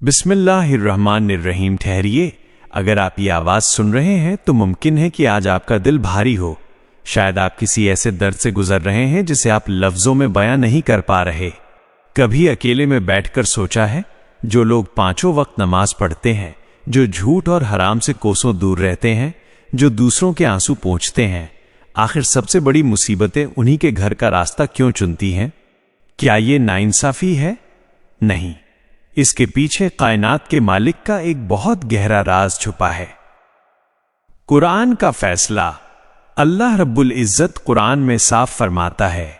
बिस्मिल्लाहिर्रहमानिर्रहीम। ठहरिए, अगर आप ये आवाज़ सुन रहे हैं तो मुमकिन है कि आज आपका दिल भारी हो। शायद आप किसी ऐसे दर्द से गुजर रहे हैं जिसे आप लफ्ज़ों में बयां नहीं कर पा रहे। कभी अकेले में बैठकर सोचा है, जो लोग पांचों वक्त नमाज पढ़ते हैं, जो झूठ और हराम से कोसों दूर रहते हैं, जो दूसरों के आंसू पोंछते हैं, आखिर सबसे बड़ी मुसीबतें उन्हीं के घर का रास्ता क्यों चुनती हैं? क्या ये नाइंसाफी है? नहीं, इसके पीछे कायनात के मालिक का एक बहुत गहरा राज छुपा है। कुरान का फैसला। अल्लाह रब्बुल इज्जत कुरान में साफ फरमाता है,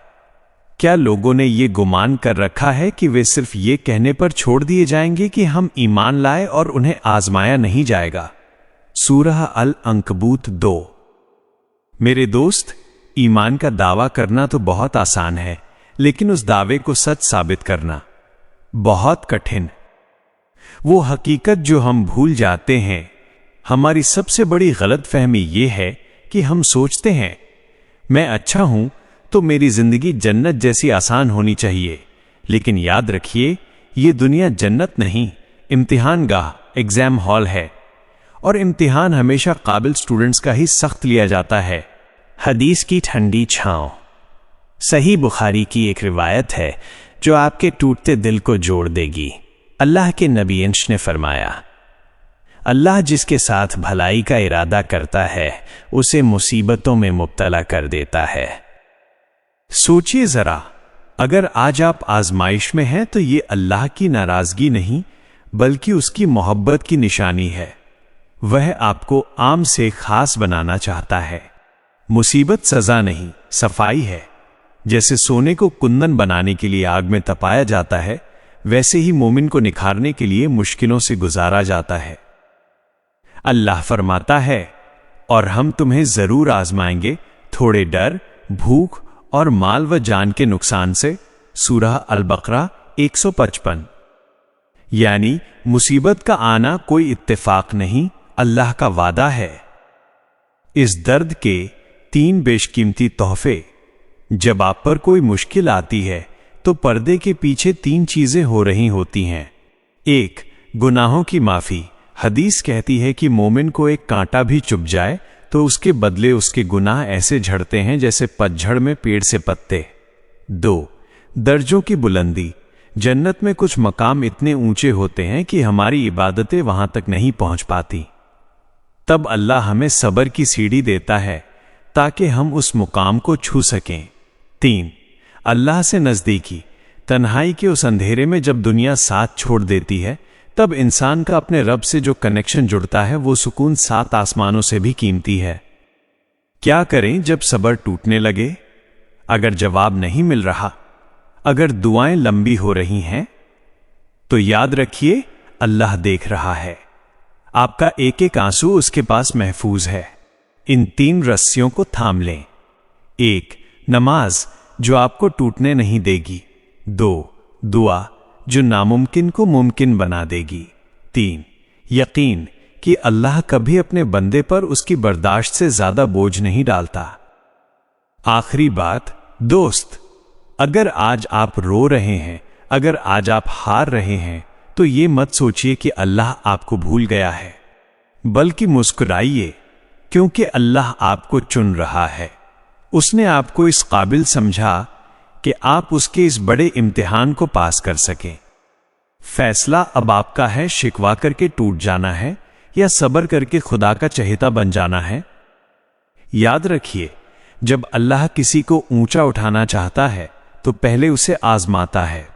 क्या लोगों ने ये गुमान कर रखा है कि वे सिर्फ ये कहने पर छोड़ दिए जाएंगे कि हम ईमान लाए और उन्हें आजमाया नहीं जाएगा। सूरह अल-अंकबूत 2। मेरे दोस्त, ईमान का दावा करना तो बहुत आसान है, लेकिन उस दावे को सच साबित करना बहुत कठिन। वो हकीकत जो हम भूल जाते हैं। हमारी सबसे बड़ी गलतफहमी ये है कि हम सोचते हैं, मैं अच्छा हूं तो मेरी जिंदगी जन्नत जैसी आसान होनी चाहिए। लेकिन याद रखिए, ये दुनिया जन्नत नहीं, इम्तिहान गाह, एग्जाम हॉल है, और इम्तिहान हमेशा काबिल स्टूडेंट्स का ही सख्त लिया जाता है। हदीस की ठंडी छांव। सही बुखारी की एक रिवायत है जो आपके टूटते दिल को जोड़ देगी। अल्लाह के नबी अंश ने फरमाया, अल्लाह जिसके साथ भलाई का इरादा करता है उसे मुसीबतों में मुब्तला कर देता है। सोचिए जरा, अगर आज आप आजमाइश में हैं तो ये अल्लाह की नाराजगी नहीं बल्कि उसकी मोहब्बत की निशानी है। वह आपको आम से खास बनाना चाहता है। मुसीबत सजा नहीं, सफाई है। जैसे सोने को कुंदन बनाने के लिए आग में तपाया जाता है, वैसे ही मोमिन को निखारने के लिए मुश्किलों से गुजारा जाता है। अल्लाह फरमाता है, और हम तुम्हें जरूर आजमाएंगे थोड़े डर, भूख और माल व जान के नुकसान से। सूरह अल-बकरा 155। यानी मुसीबत का आना कोई इत्तेफाक नहीं, अल्लाह का वादा है। इस दर्द के 3 बेशकीमती तोहफे। जब आप पर कोई मुश्किल आती है तो पर्दे के पीछे 3 चीजें हो रही होती हैं। 1. गुनाहों की माफी। हदीस कहती है कि मोमिन को एक कांटा भी चुभ जाए तो उसके बदले उसके गुनाह ऐसे झड़ते हैं जैसे पतझड़ में पेड़ से पत्ते। 2. दर्जों की बुलंदी। जन्नत में कुछ मकाम इतने ऊंचे होते हैं कि हमारी इबादतें वहां तक नहीं पहुंच पाती। तब अल्लाह हमें सब्र की सीढ़ी देता है ताकि हम उस मुकाम को छू सकें। 3. अल्लाह से नजदीकी। तन्हाई के उस अंधेरे में जब दुनिया साथ छोड़ देती है, तब इंसान का अपने रब से जो कनेक्शन जुड़ता है वो सुकून 7 आसमानों से भी कीमती है। क्या करें जब सब्र टूटने लगे? अगर जवाब नहीं मिल रहा, अगर दुआएं लंबी हो रही हैं, तो याद रखिए, अल्लाह देख रहा है। आपका एक एक आंसू उसके पास महफूज है। इन 3 रस्सियों को थाम लें। 1. नमाज, जो आपको टूटने नहीं देगी। 2. दुआ, जो नामुमकिन को मुमकिन बना देगी। 3. यकीन कि अल्लाह कभी अपने बंदे पर उसकी बर्दाश्त से ज्यादा बोझ नहीं डालता। आखिरी बात, दोस्त, अगर आज आप रो रहे हैं, अगर आज आप हार रहे हैं, तो ये मत सोचिए कि अल्लाह आपको भूल गया है, बल्कि मुस्कुराइए, क्योंकि अल्लाह आपको चुन रहा है। उसने आपको इस काबिल समझा कि आप उसके इस बड़े इम्तिहान को पास कर सकें। फैसला अब आपका है, शिकवा करके टूट जाना है या सब्र करके खुदा का चहेता बन जाना है। याद रखिए, जब अल्लाह किसी को ऊंचा उठाना चाहता है तो पहले उसे आजमाता है।